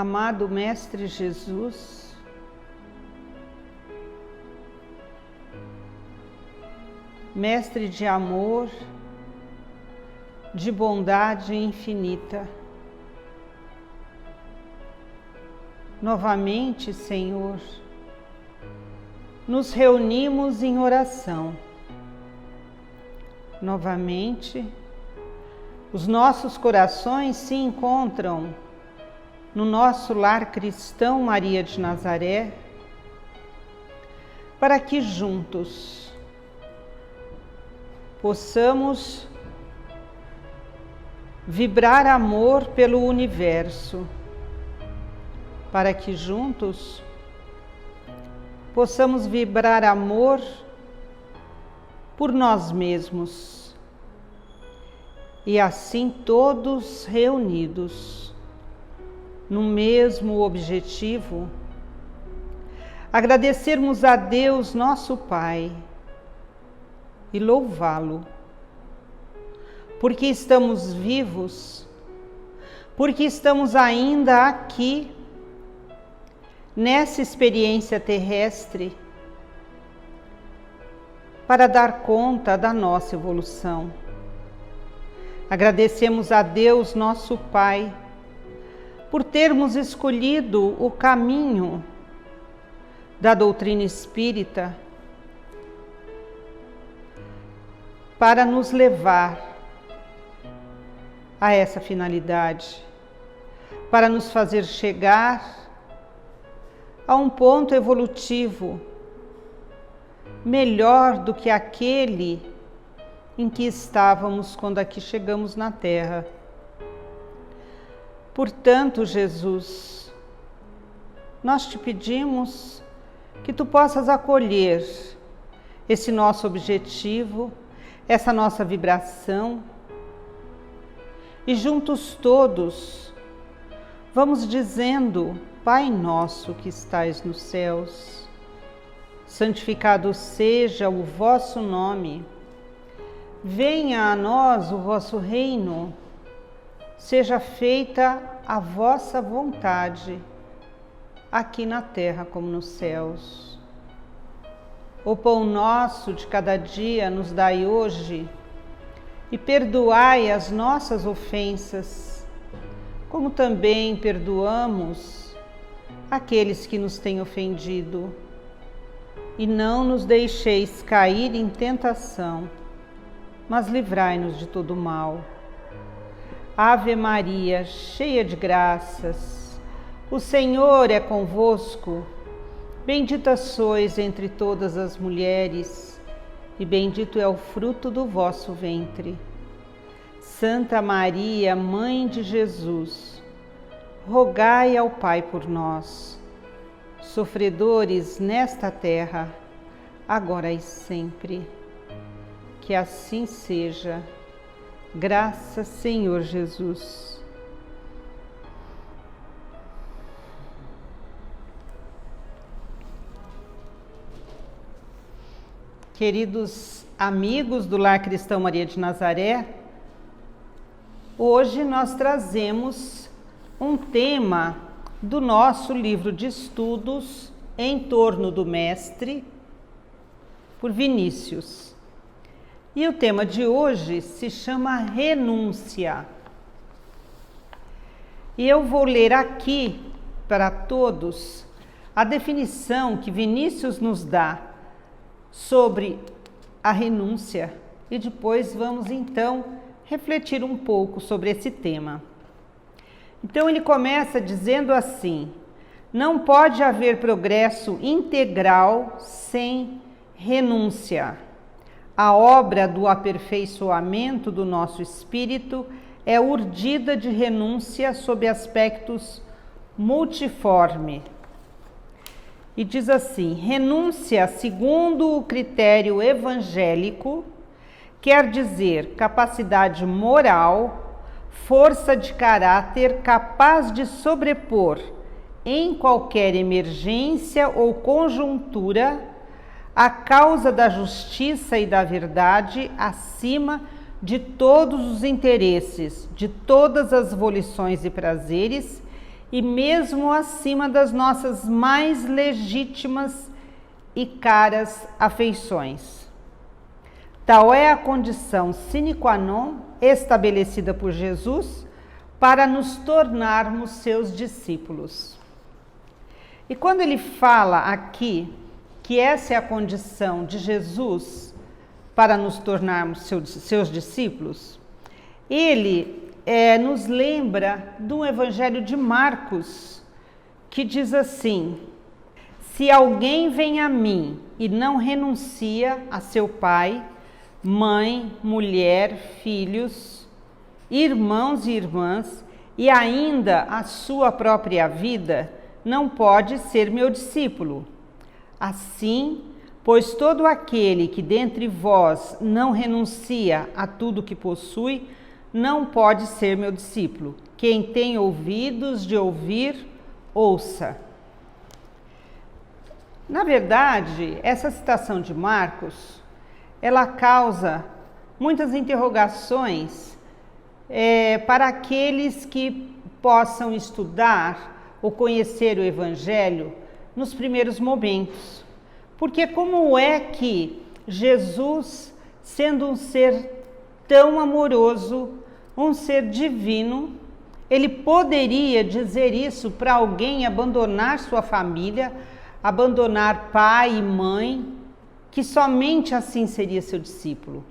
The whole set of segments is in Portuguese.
Amado Mestre Jesus, Mestre de amor, de bondade infinita, novamente, Senhor, nos reunimos em oração. Novamente, os nossos corações se encontram no nosso lar cristão Maria de Nazaré, para que juntos possamos vibrar amor pelo universo, para que juntos possamos vibrar amor por nós mesmos e assim todos reunidos no mesmo objetivo, agradecermos a Deus nosso Pai e louvá-lo, porque estamos vivos, porque estamos ainda aqui nessa experiência terrestre para dar conta da nossa evolução. Agradecemos a Deus nosso Pai por termos escolhido o caminho da doutrina espírita para nos levar a essa finalidade, para nos fazer chegar a um ponto evolutivo melhor do que aquele em que estávamos quando aqui chegamos na Terra. Portanto, Jesus, nós te pedimos que tu possas acolher esse nosso objetivo, essa nossa vibração, e juntos todos vamos dizendo: Pai nosso que estais nos céus, santificado seja o vosso nome, venha a nós o vosso reino, seja feita a vossa vontade, aqui na terra como nos céus. O pão nosso de cada dia nos dai hoje, e perdoai as nossas ofensas, como também perdoamos aqueles que nos têm ofendido. E não nos deixeis cair em tentação, mas livrai-nos de todo mal. Ave Maria, cheia de graças, o Senhor é convosco. Bendita sois entre todas as mulheres, e bendito é o fruto do vosso ventre. Santa Maria, Mãe de Jesus, rogai ao Pai por nós, sofredores nesta terra, agora e sempre. Que assim seja. Graças, Senhor Jesus. Queridos amigos do Lar Cristão Maria de Nazaré, hoje nós trazemos um tema do nosso livro de estudos Em Torno do Mestre, por Vinícius. E o tema de hoje se chama renúncia. E eu vou ler aqui para todos a definição que Vinícius nos dá sobre a renúncia e depois vamos então refletir um pouco sobre esse tema. Então ele começa dizendo assim: não pode haver progresso integral sem renúncia. A obra do aperfeiçoamento do nosso espírito é urdida de renúncia sob aspectos multiforme. E diz assim: renúncia, segundo o critério evangélico, quer dizer capacidade moral, força de caráter capaz de sobrepor, em qualquer emergência ou conjuntura, a causa da justiça e da verdade acima de todos os interesses, de todas as volições e prazeres, e mesmo acima das nossas mais legítimas e caras afeições. Tal é a condição sine qua non estabelecida por Jesus para nos tornarmos seus discípulos. E quando ele fala aqui que essa é a condição de Jesus para nos tornarmos seus discípulos, ele nos lembra do Evangelho de Marcos, que diz assim: se alguém vem a mim e não renuncia a seu pai, mãe, mulher, filhos, irmãos e irmãs, e ainda a sua própria vida, não pode ser meu discípulo. Assim, pois todo aquele que dentre vós não renuncia a tudo que possui, não pode ser meu discípulo. Quem tem ouvidos de ouvir, ouça. Na verdade, essa citação de Marcos, ela causa muitas interrogações para aqueles que possam estudar ou conhecer o Evangelho nos primeiros momentos. Porque como é que Jesus, sendo um ser tão amoroso, um ser divino, ele poderia dizer isso para alguém abandonar sua família, abandonar pai e mãe, que somente assim seria seu discípulo?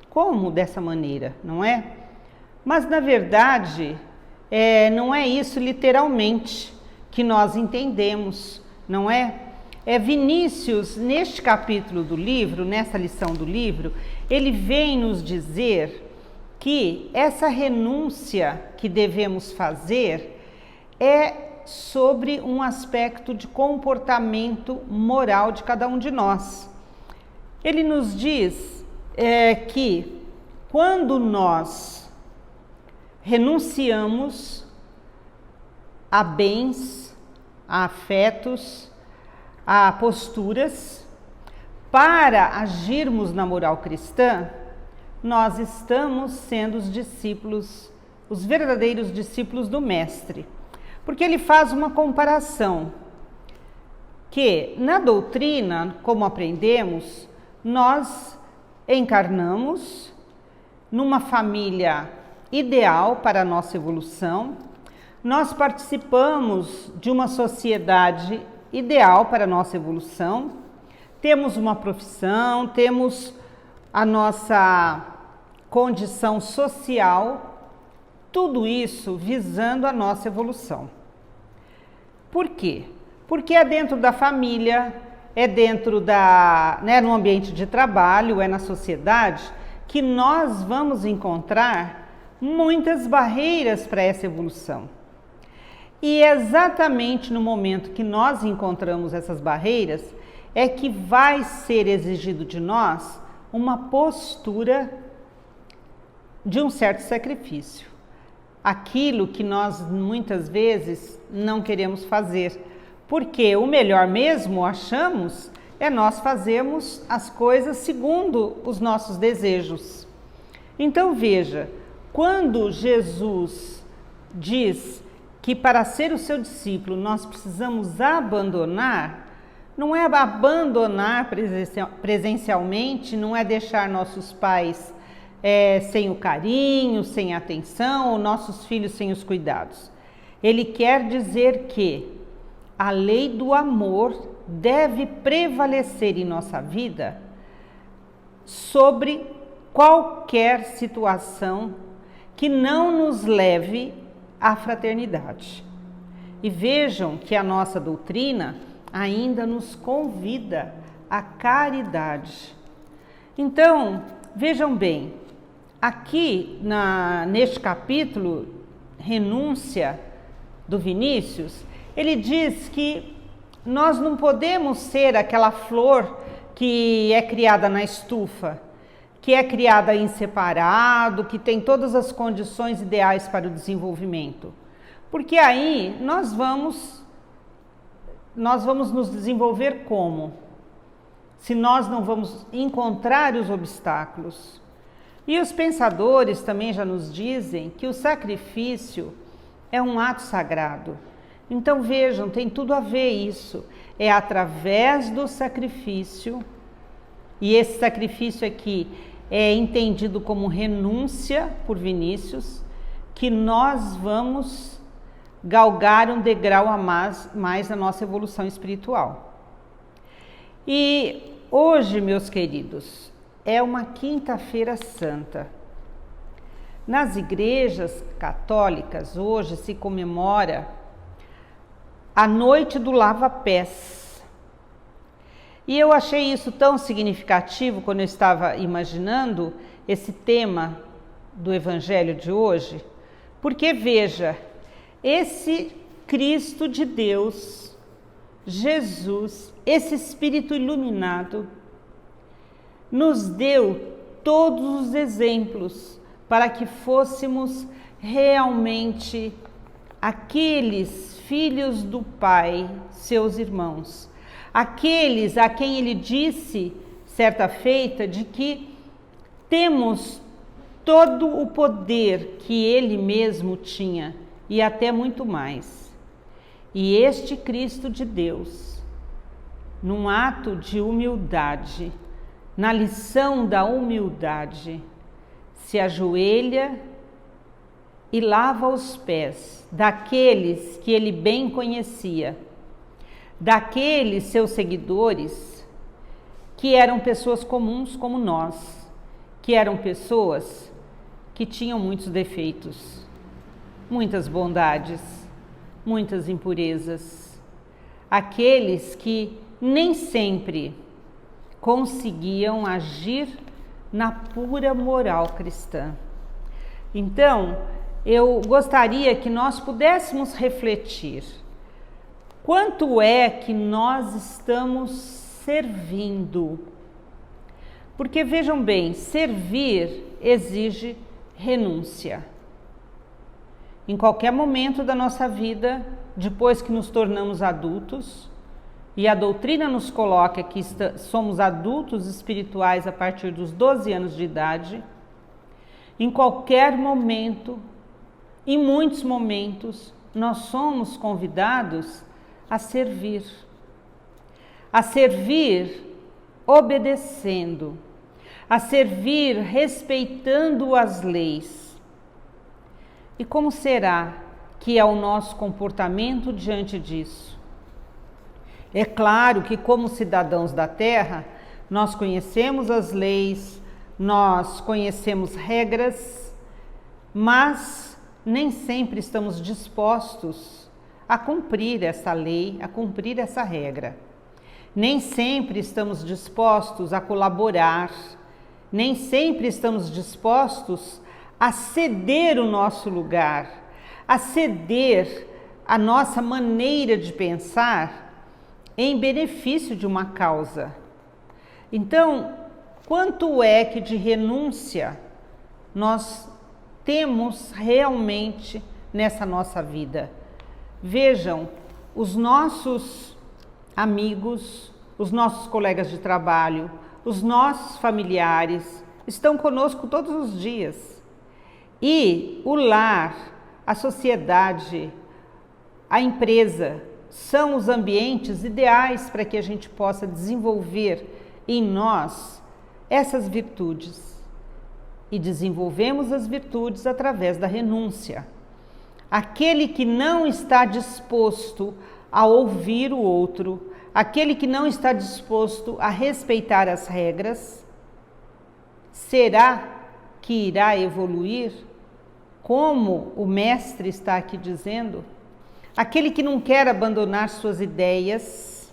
Como dessa maneira, não é? Mas na verdade, não é isso literalmente que nós entendemos, não é? Vinícius, neste capítulo do livro, nessa lição do livro, ele vem nos dizer que essa renúncia que devemos fazer é sobre um aspecto de comportamento moral de cada um de nós. Ele nos diz que quando nós renunciamos a bens, a afetos, a posturas, para agirmos na moral cristã, nós estamos sendo os discípulos, os verdadeiros discípulos do Mestre. Porque ele faz uma comparação, que na doutrina, como aprendemos, nós encarnamos numa família ideal para a nossa evolução, nós participamos de uma sociedade ideal para a nossa evolução, temos uma profissão, temos a nossa condição social, tudo isso visando a nossa evolução. Por quê? Porque é dentro da família, é dentro no ambiente de trabalho, é na sociedade, que nós vamos encontrar muitas barreiras para essa evolução. E é exatamente no momento que nós encontramos essas barreiras, é que vai ser exigido de nós uma postura de um certo sacrifício. Aquilo que nós muitas vezes não queremos fazer, porque o melhor mesmo, achamos, é nós fazermos as coisas segundo os nossos desejos. Então veja, quando Jesus diz que para ser o seu discípulo nós precisamos abandonar, não é abandonar presencialmente, não é deixar nossos pais sem o carinho, sem a atenção, ou nossos filhos sem os cuidados. Ele quer dizer que a lei do amor deve prevalecer em nossa vida sobre qualquer situação que não nos leve à fraternidade. E vejam que a nossa doutrina ainda nos convida à caridade. Então, vejam bem, aqui neste capítulo, renúncia do Vinícius, ele diz que nós não podemos ser aquela flor que é criada na estufa, que é criada em separado, que tem todas as condições ideais para o desenvolvimento. Porque aí nós vamos nos desenvolver como? Se nós não vamos encontrar os obstáculos. E os pensadores também já nos dizem que o sacrifício é um ato sagrado. Então vejam, tem tudo a ver isso. É através do sacrifício, e esse sacrifício aqui é entendido como renúncia por Vinícius, que nós vamos galgar um degrau a mais na nossa evolução espiritual. E hoje, meus queridos, é uma quinta-feira santa. Nas igrejas católicas, hoje se comemora a noite do lava-pés. E eu achei isso tão significativo quando eu estava imaginando esse tema do Evangelho de hoje, porque veja, esse Cristo de Deus, Jesus, esse Espírito iluminado, nos deu todos os exemplos para que fôssemos realmente aqueles filhos do Pai, seus irmãos, aqueles a quem ele disse, certa feita, de que temos todo o poder que ele mesmo tinha e até muito mais. E este Cristo de Deus, num ato de humildade, na lição da humildade, se ajoelha e lava os pés daqueles que ele bem conhecia, daqueles seus seguidores que eram pessoas comuns como nós, que eram pessoas que tinham muitos defeitos, muitas bondades, muitas impurezas, aqueles que nem sempre conseguiam agir na pura moral cristã. Então, eu gostaria que nós pudéssemos refletir quanto é que nós estamos servindo. Porque vejam bem, servir exige renúncia. Em qualquer momento da nossa vida, depois que nos tornamos adultos, e a doutrina nos coloca que somos adultos espirituais a partir dos 12 anos de idade, em qualquer momento, em muitos momentos, nós somos convidados a servir obedecendo, a servir respeitando as leis. E como será que é o nosso comportamento diante disso? É claro que, como cidadãos da Terra, nós conhecemos as leis, nós conhecemos regras, mas nem sempre estamos dispostos a cumprir essa lei, a cumprir essa regra. Nem sempre estamos dispostos a colaborar, nem sempre estamos dispostos a ceder o nosso lugar, a ceder a nossa maneira de pensar em benefício de uma causa. Então, quanto é que de renúncia nós temos realmente nessa nossa vida? Vejam, os nossos amigos, os nossos colegas de trabalho, os nossos familiares estão conosco todos os dias. E o lar, a sociedade, a empresa, são os ambientes ideais para que a gente possa desenvolver em nós essas virtudes. E desenvolvemos as virtudes através da renúncia. Aquele que não está disposto a ouvir o outro, aquele que não está disposto a respeitar as regras, será que irá evoluir? Como o mestre está aqui dizendo? Aquele que não quer abandonar suas ideias.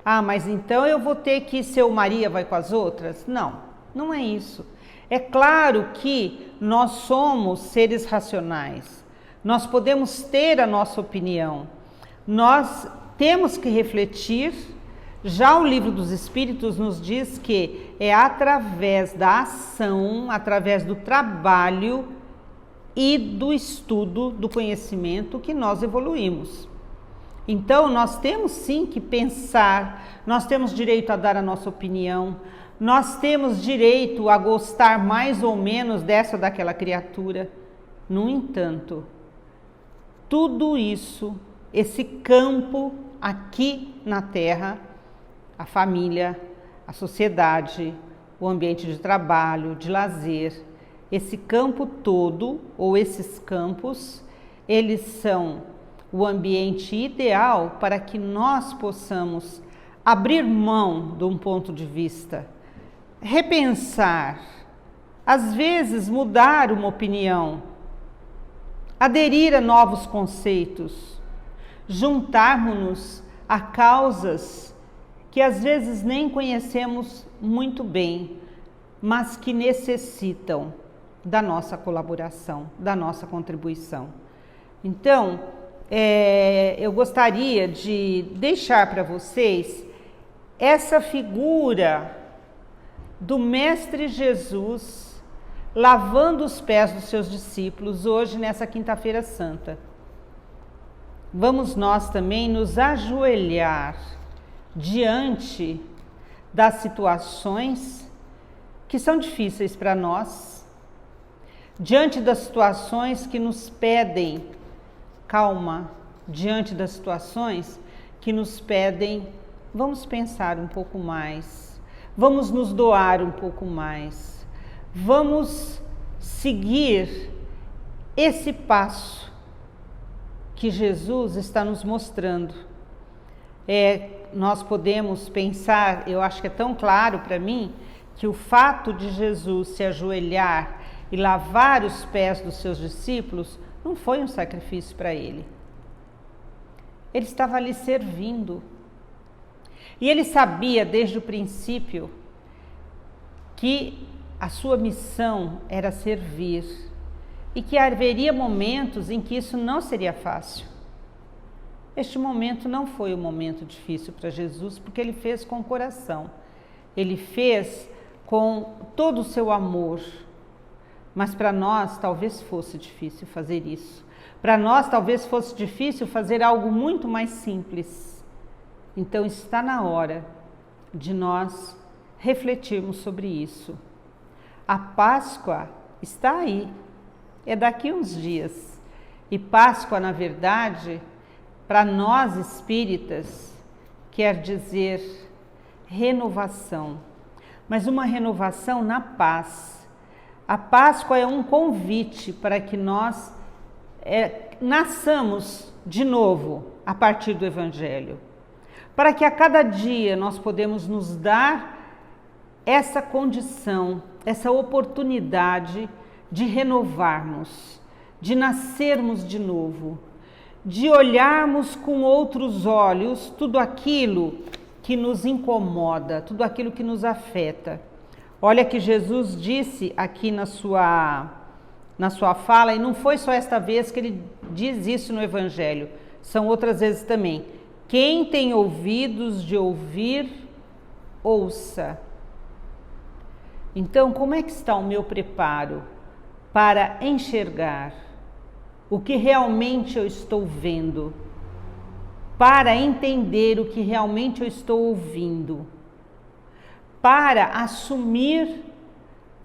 Ah, mas então eu vou ter que ser o Maria vai com as outras? Não, não é isso. É claro que nós somos seres racionais. Nós podemos ter a nossa opinião. Nós temos que refletir. Já o Livro dos Espíritos nos diz que é através da ação, através do trabalho e do estudo do conhecimento que nós evoluímos. Então, nós temos sim que pensar, nós temos direito a dar a nossa opinião, nós temos direito a gostar mais ou menos dessa ou daquela criatura. No entanto, tudo isso, esse campo aqui na Terra, a família, a sociedade, o ambiente de trabalho, de lazer, esse campo todo, ou esses campos, eles são o ambiente ideal para que nós possamos abrir mão de um ponto de vista, repensar, às vezes mudar uma opinião, aderir a novos conceitos, juntarmos-nos a causas que às vezes nem conhecemos muito bem, mas que necessitam da nossa colaboração, da nossa contribuição. Então, eu gostaria de deixar para vocês essa figura do Mestre Jesus lavando os pés dos seus discípulos hoje nessa quinta-feira santa. Vamos nós também nos ajoelhar diante das situações que são difíceis para nós, diante das situações que nos pedem calma, diante das situações que nos pedem, vamos pensar um pouco mais, vamos nos doar um pouco mais, vamos seguir esse passo que Jesus está nos mostrando. Nós podemos pensar, eu acho que é tão claro para mim, que o fato de Jesus se ajoelhar e lavar os pés dos seus discípulos não foi um sacrifício para ele. Ele estava ali servindo. E ele sabia desde o princípio que a sua missão era servir e que haveria momentos em que isso não seria fácil. Este momento não foi um momento difícil para Jesus, porque ele fez com o coração. Ele fez com todo o seu amor. Mas para nós talvez fosse difícil fazer isso. Para nós talvez fosse difícil fazer algo muito mais simples. Então está na hora de nós refletirmos sobre isso. A Páscoa está aí, é daqui uns dias. E Páscoa, na verdade, para nós espíritas, quer dizer renovação, mas uma renovação na paz. A Páscoa é um convite para que nós nasçamos de novo a partir do Evangelho, para que a cada dia nós podemos nos dar essa condição, essa oportunidade de renovarmos, de nascermos de novo, de olharmos com outros olhos tudo aquilo que nos incomoda, tudo aquilo que nos afeta. Olha que Jesus disse aqui na sua fala, e não foi só esta vez que ele diz isso no Evangelho, são outras vezes também. Quem tem ouvidos de ouvir, ouça. Então, como é que está o meu preparo para enxergar o que realmente eu estou vendo, para entender o que realmente eu estou ouvindo, para assumir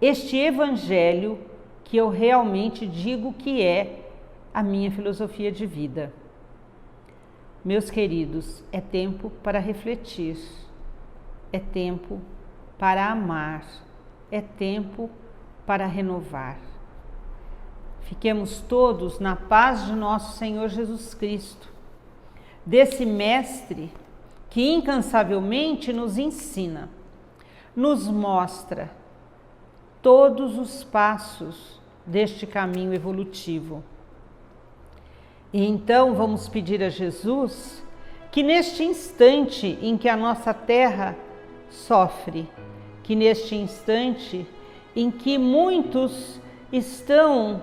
este Evangelho que eu realmente digo que é a minha filosofia de vida. Meus queridos, é tempo para refletir, é tempo para amar, é tempo para renovar. Fiquemos todos na paz de nosso Senhor Jesus Cristo, desse Mestre que incansavelmente nos ensina, nos mostra todos os passos deste caminho evolutivo. E então vamos pedir a Jesus que neste instante em que a nossa terra sofre, que neste instante em que muitos estão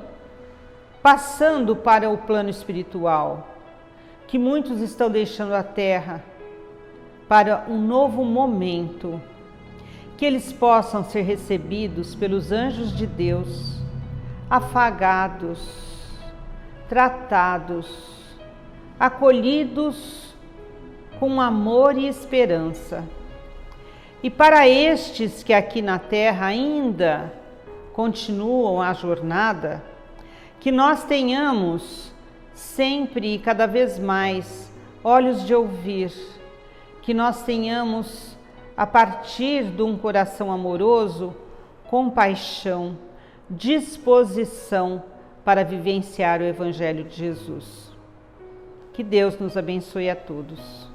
passando para o plano espiritual, que muitos estão deixando a terra para um novo momento, que eles possam ser recebidos pelos anjos de Deus, afagados, tratados, acolhidos com amor e esperança. E para estes que aqui na terra ainda continuam a jornada, que nós tenhamos sempre e cada vez mais olhos de ouvir, que nós tenhamos, a partir de um coração amoroso, compaixão, disposição para vivenciar o Evangelho de Jesus. Que Deus nos abençoe a todos.